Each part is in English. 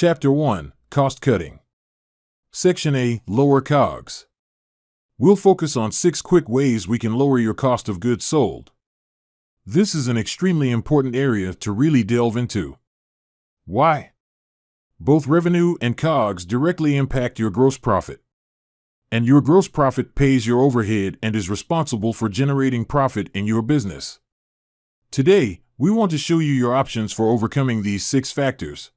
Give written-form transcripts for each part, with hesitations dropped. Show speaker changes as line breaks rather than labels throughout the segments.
Chapter 1, Cost Cutting. Section A, Lower COGS. We'll focus on 6 quick ways we can lower your cost of goods sold. This is an extremely important area to really delve into. Why? Both revenue and COGS directly impact your gross profit. And your gross profit pays your overhead and is responsible for generating profit in your business. Today, we want to show you your options for overcoming these 6 factors.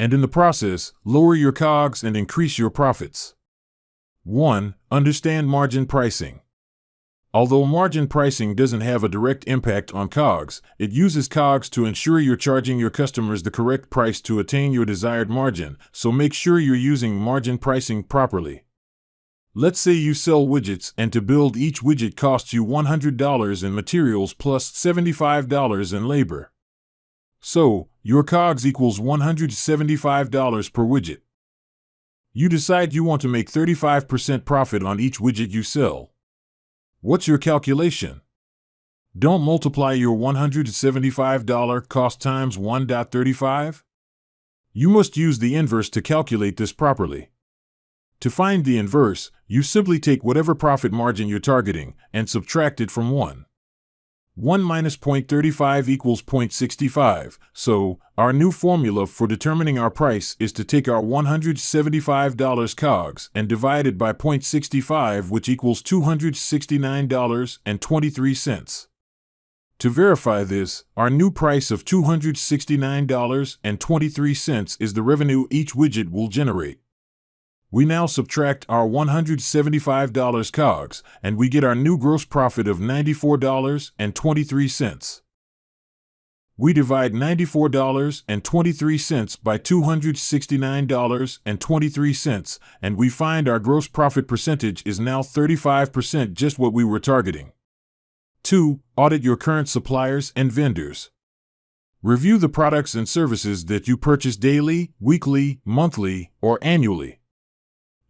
And in the process, lower your COGS and increase your profits. 1. Understand margin pricing. Although margin pricing doesn't have a direct impact on COGS, it uses COGS to ensure you're charging your customers the correct price to attain your desired margin, so make sure you're using margin pricing properly. Let's say you sell widgets, and to build each widget costs you $100 in materials plus $75 in labor. So, your COGS equals $175 per widget. You decide you want to make 35% profit on each widget you sell. What's your calculation? Don't multiply your $175 cost times 1.35. You must use the inverse to calculate this properly. To find the inverse, you simply take whatever profit margin you're targeting and subtract it from 1. 1 minus 0.35 equals 0.65, so our new formula for determining our price is to take our $175 COGS and divide it by 0.65, which equals $269.23. To verify this, our new price of $269.23 is the revenue each widget will generate. We now subtract our $175 COGS, and we get our new gross profit of $94.23. We divide $94.23 by $269.23, and we find our gross profit percentage is now 35%, just what we were targeting. 2. Audit your current suppliers and vendors. Review the products and services that you purchase daily, weekly, monthly, or annually.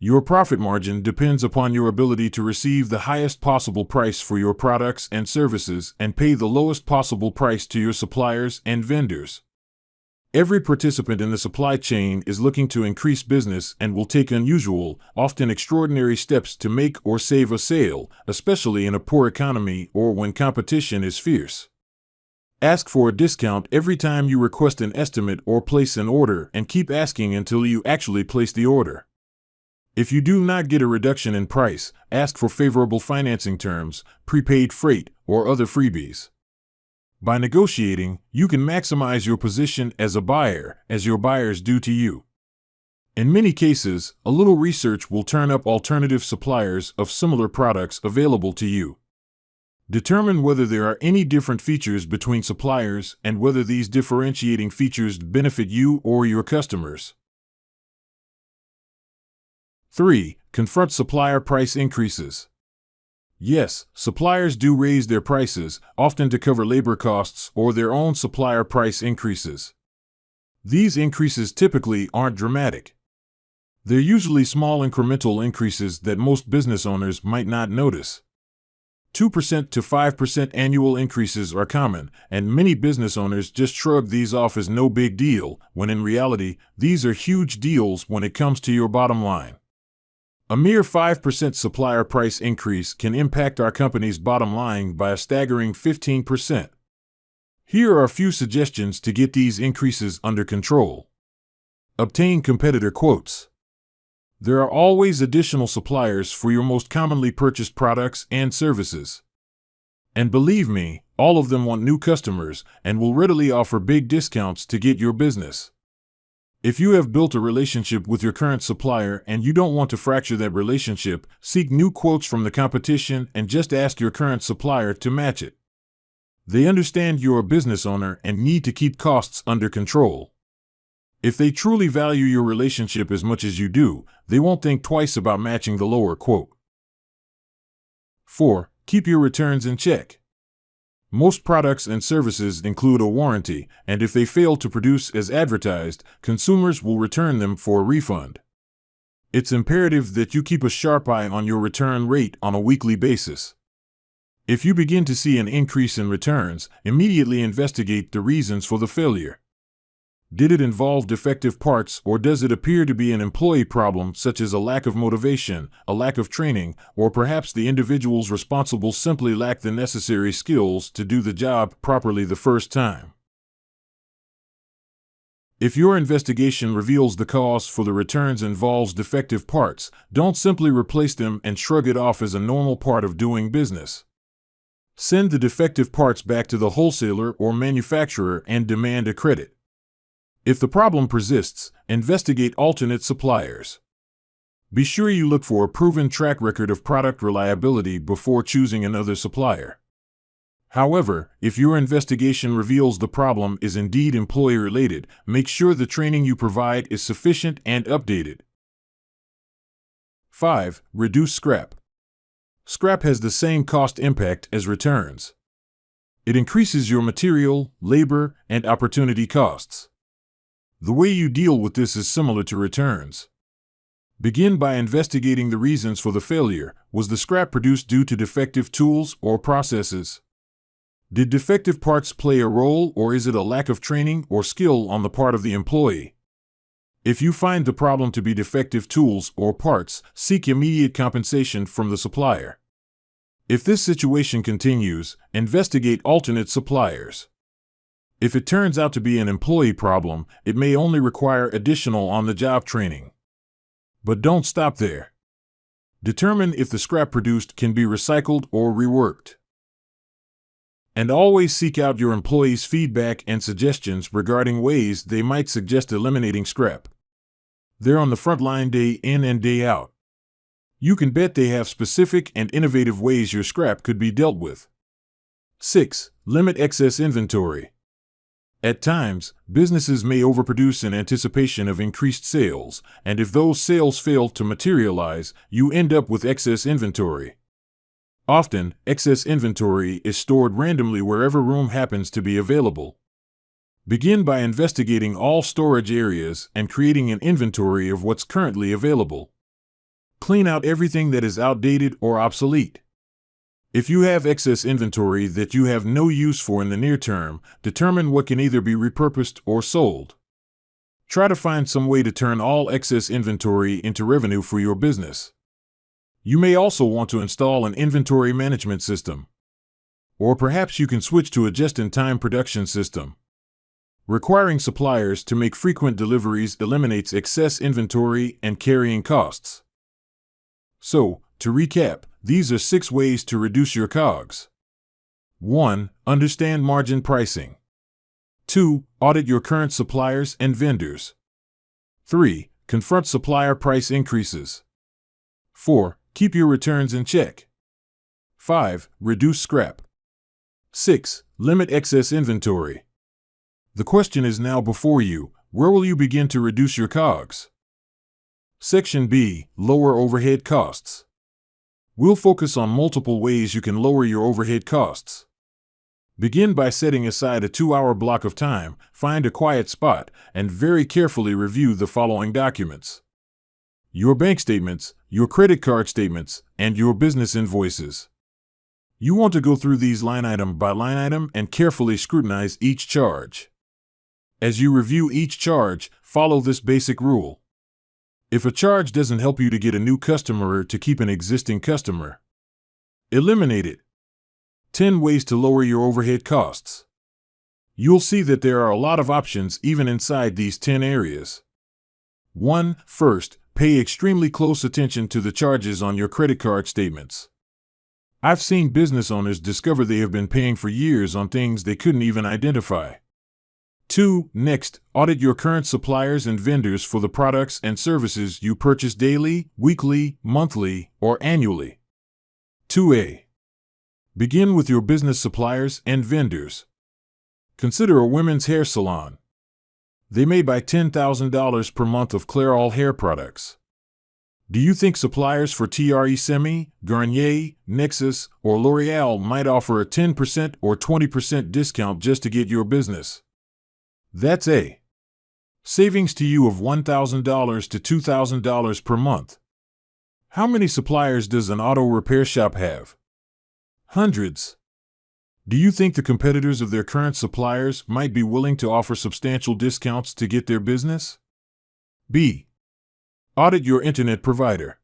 Your profit margin depends upon your ability to receive the highest possible price for your products and services and pay the lowest possible price to your suppliers and vendors. Every participant in the supply chain is looking to increase business and will take unusual, often extraordinary steps to make or save a sale, especially in a poor economy or when competition is fierce. Ask for a discount every time you request an estimate or place an order, and keep asking until you actually place the order. If you do not get a reduction in price, ask for favorable financing terms, prepaid freight, or other freebies. By negotiating, you can maximize your position as a buyer, as your buyers do to you. In many cases, a little research will turn up alternative suppliers of similar products available to you. Determine whether there are any different features between suppliers and whether these differentiating features benefit you or your customers. 3. Confront supplier price increases. Yes, suppliers do raise their prices, often to cover labor costs or their own supplier price increases. These increases typically aren't dramatic. They're usually small incremental increases that most business owners might not notice. 2% to 5% annual increases are common, and many business owners just shrug these off as no big deal, when in reality, these are huge deals when it comes to your bottom line. A mere 5% supplier price increase can impact our company's bottom line by a staggering 15%. Here are a few suggestions to get these increases under control. Obtain competitor quotes. There are always additional suppliers for your most commonly purchased products and services. And believe me, all of them want new customers and will readily offer big discounts to get your business. If you have built a relationship with your current supplier and you don't want to fracture that relationship, seek new quotes from the competition and just ask your current supplier to match it. They understand you're a business owner and need to keep costs under control. If they truly value your relationship as much as you do, they won't think twice about matching the lower quote. 4. Keep your returns in check. Most products and services include a warranty, and if they fail to produce as advertised, consumers will return them for a refund. It's imperative that you keep a sharp eye on your return rate on a weekly basis. If you begin to see an increase in returns, immediately investigate the reasons for the failure. Did it involve defective parts, or does it appear to be an employee problem such as a lack of motivation, a lack of training, or perhaps the individuals responsible simply lack the necessary skills to do the job properly the first time? If your investigation reveals the cause for the returns involves defective parts, don't simply replace them and shrug it off as a normal part of doing business. Send the defective parts back to the wholesaler or manufacturer and demand a credit. If the problem persists, investigate alternate suppliers. Be sure you look for a proven track record of product reliability before choosing another supplier. However, if your investigation reveals the problem is indeed employee-related, make sure the training you provide is sufficient and updated. 5. Reduce scrap. Scrap has the same cost impact as returns. It increases your material, labor, and opportunity costs. The way you deal with this is similar to returns. Begin by investigating the reasons for the failure. Was the scrap produced due to defective tools or processes? Did defective parts play a role, or is it a lack of training or skill on the part of the employee? If you find the problem to be defective tools or parts, seek immediate compensation from the supplier. If this situation continues, investigate alternate suppliers. If it turns out to be an employee problem, it may only require additional on-the-job training. But don't stop there. Determine if the scrap produced can be recycled or reworked. And always seek out your employees' feedback and suggestions regarding ways they might suggest eliminating scrap. They're on the front line day in and day out. You can bet they have specific and innovative ways your scrap could be dealt with. 6. Limit excess inventory. At times, businesses may overproduce in anticipation of increased sales, and if those sales fail to materialize, you end up with excess inventory. Often, excess inventory is stored randomly wherever room happens to be available. Begin by investigating all storage areas and creating an inventory of what's currently available. Clean out everything that is outdated or obsolete. If you have excess inventory that you have no use for in the near term, determine what can either be repurposed or sold. Try to find some way to turn all excess inventory into revenue for your business. You may also want to install an inventory management system. Or perhaps you can switch to a just-in-time production system. Requiring suppliers to make frequent deliveries eliminates excess inventory and carrying costs. So, to recap, these are 6 ways to reduce your COGS. 1. Understand margin pricing. 2. Audit your current suppliers and vendors. 3. Confront supplier price increases. 4. Keep your returns in check. 5. Reduce scrap. 6. Limit excess inventory. The question is now before you: where will you begin to reduce your COGS? Section B. Lower overhead costs. We'll focus on multiple ways you can lower your overhead costs. Begin by setting aside a 2-hour block of time, find a quiet spot, and very carefully review the following documents: your bank statements, your credit card statements, and your business invoices. You want to go through these line item by line item and carefully scrutinize each charge. As you review each charge, follow this basic rule. If a charge doesn't help you to get a new customer or to keep an existing customer, eliminate it. 10 ways to lower your overhead costs. You'll see that there are a lot of options even inside these 10 areas. 1. First, pay extremely close attention to the charges on your credit card statements. I've seen business owners discover they have been paying for years on things they couldn't even identify. 2. Next, audit your current suppliers and vendors for the products and services you purchase daily, weekly, monthly, or annually. 2A. Begin with your business suppliers and vendors. Consider a women's hair salon. They may buy $10,000 per month of Clairol hair products. Do you think suppliers for Tresemme, Garnier, Nexus, or L'Oreal might offer a 10% or 20% discount just to get your business? That's A. Savings to you of $1,000 to $2,000 per month. How many suppliers does an auto repair shop have? Hundreds. Do you think the competitors of their current suppliers might be willing to offer substantial discounts to get their business? B. Audit your internet provider.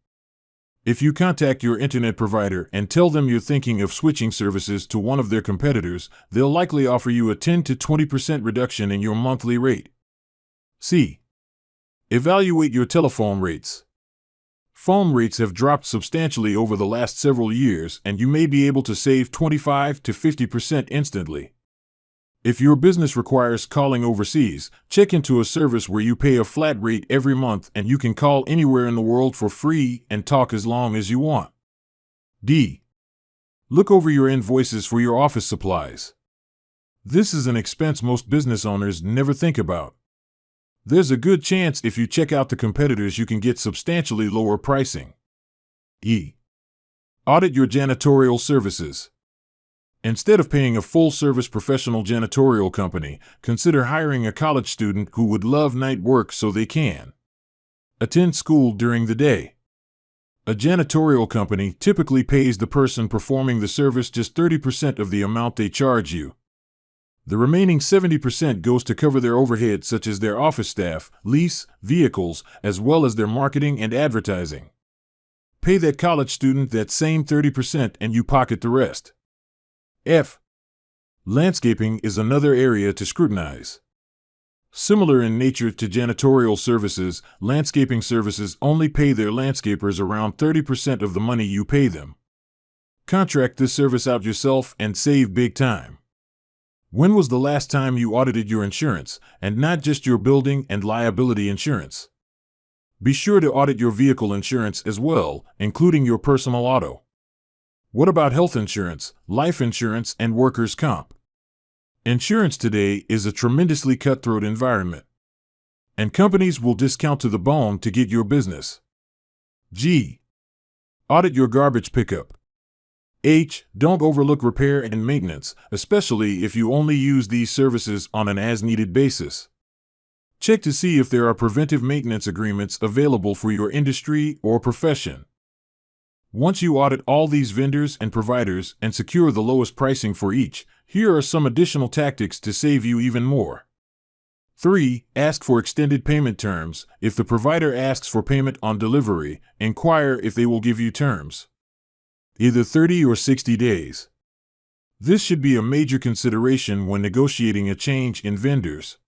If you contact your internet provider and tell them you're thinking of switching services to one of their competitors, they'll likely offer you a 10 to 20% reduction in your monthly rate. C. Evaluate your telephone rates. Phone rates have dropped substantially over the last several years, and you may be able to save 25 to 50% instantly. If your business requires calling overseas, check into a service where you pay a flat rate every month and you can call anywhere in the world for free and talk as long as you want. D. Look over your invoices for your office supplies. This is an expense most business owners never think about. There's a good chance if you check out the competitors you can get substantially lower pricing. E. Audit your janitorial services. Instead of paying a full-service professional janitorial company, consider hiring a college student who would love night work so they can attend school during the day. A janitorial company typically pays the person performing the service just 30% of the amount they charge you. The remaining 70% goes to cover their overhead, such as their office staff, lease, vehicles, as well as their marketing and advertising. Pay that college student that same 30% and you pocket the rest. F. Landscaping is another area to scrutinize. Similar in nature to janitorial services, landscaping services only pay their landscapers around 30% of the money you pay them. Contract this service out yourself and save big time. When was the last time you audited your insurance, and not just your building and liability insurance? Be sure to audit your vehicle insurance as well, including your personal auto. What about health insurance, life insurance, and workers' comp? Insurance today is a tremendously cutthroat environment, and companies will discount to the bone to get your business. G. Audit your garbage pickup. H. Don't overlook repair and maintenance, especially if you only use these services on an as-needed basis. Check to see if there are preventive maintenance agreements available for your industry or profession. Once you audit all these vendors and providers and secure the lowest pricing for each, here are some additional tactics to save you even more. 3. Ask for extended payment terms. If the provider asks for payment on delivery, inquire if they will give you terms, either 30 or 60 days. This should be a major consideration when negotiating a change in vendors.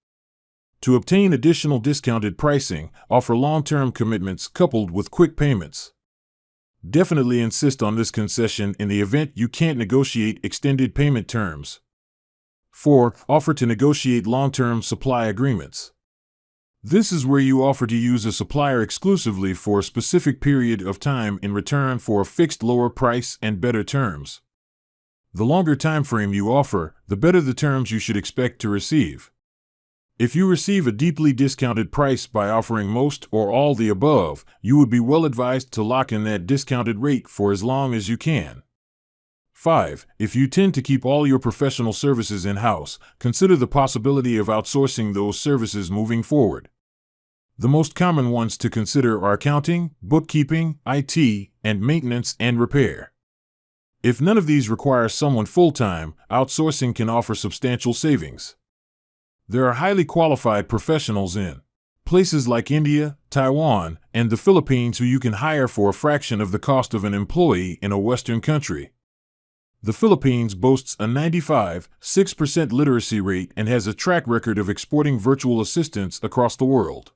To obtain additional discounted pricing, offer long-term commitments coupled with quick payments. Definitely insist on this concession in the event you can't negotiate extended payment terms. 4. Offer to negotiate long-term supply agreements. This is where you offer to use a supplier exclusively for a specific period of time in return for a fixed lower price and better terms. The longer time frame you offer, the better the terms you should expect to receive. If you receive a deeply discounted price by offering most or all the above, you would be well advised to lock in that discounted rate for as long as you can. 5. If you tend to keep all your professional services in-house, consider the possibility of outsourcing those services moving forward. The most common ones to consider are accounting, bookkeeping, IT, and maintenance and repair. If none of these require someone full-time, outsourcing can offer substantial savings. There are highly qualified professionals in places like India, Taiwan, and the Philippines who you can hire for a fraction of the cost of an employee in a Western country. The Philippines boasts a 95.6% literacy rate and has a track record of exporting virtual assistants across the world.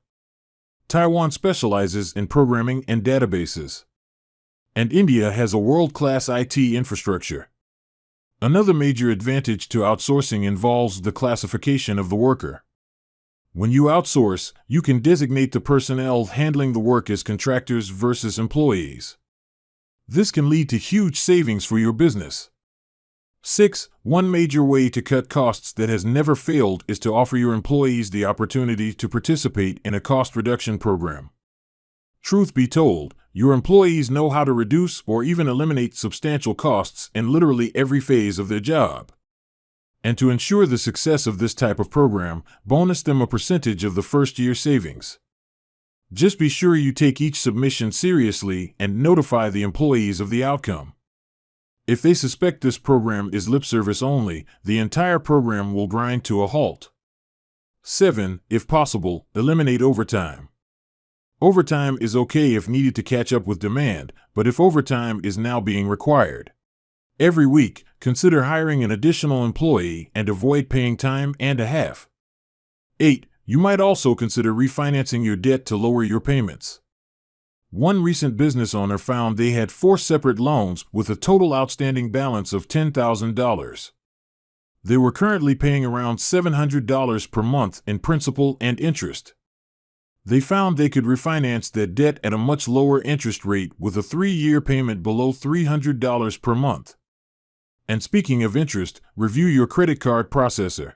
Taiwan specializes in programming and databases. And India has a world-class IT infrastructure. Another major advantage to outsourcing involves the classification of the worker. When you outsource, you can designate the personnel handling the work as contractors versus employees. This can lead to huge savings for your business. 6. One major way to cut costs that has never failed is to offer your employees the opportunity to participate in a cost reduction program. Truth be told, your employees know how to reduce or even eliminate substantial costs in literally every phase of their job. And to ensure the success of this type of program, bonus them a percentage of the first-year savings. Just be sure you take each submission seriously and notify the employees of the outcome. If they suspect this program is lip service only, the entire program will grind to a halt. 7. If possible, eliminate overtime. Overtime is okay if needed to catch up with demand, but if overtime is now being required every week, consider hiring an additional employee and avoid paying time and a half. 8. You might also consider refinancing your debt to lower your payments. One recent business owner found they had 4 separate loans with a total outstanding balance of $10,000. They were currently paying around $700 per month in principal and interest. They found they could refinance their debt at a much lower interest rate with a 3-year payment below $300 per month. And speaking of interest, review your credit card processor.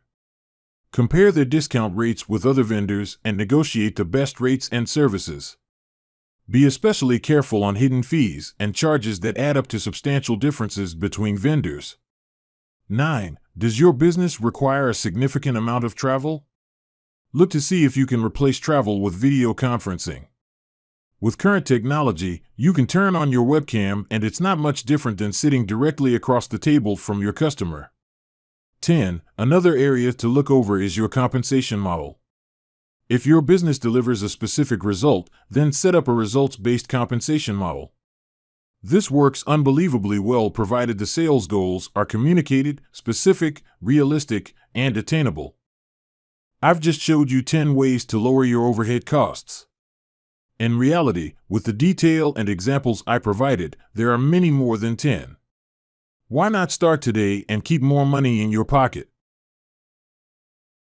Compare their discount rates with other vendors and negotiate the best rates and services. Be especially careful on hidden fees and charges that add up to substantial differences between vendors. 9. Does your business require a significant amount of travel? Look to see if you can replace travel with video conferencing. With current technology, you can turn on your webcam and it's not much different than sitting directly across the table from your customer. 10. Another area to look over is your compensation model. If your business delivers a specific result, then set up a results-based compensation model. This works unbelievably well provided the sales goals are communicated, specific, realistic, and attainable. I've just showed you 10 ways to lower your overhead costs. In reality, with the detail and examples I provided, there are many more than 10. Why not start today and keep more money in your pocket?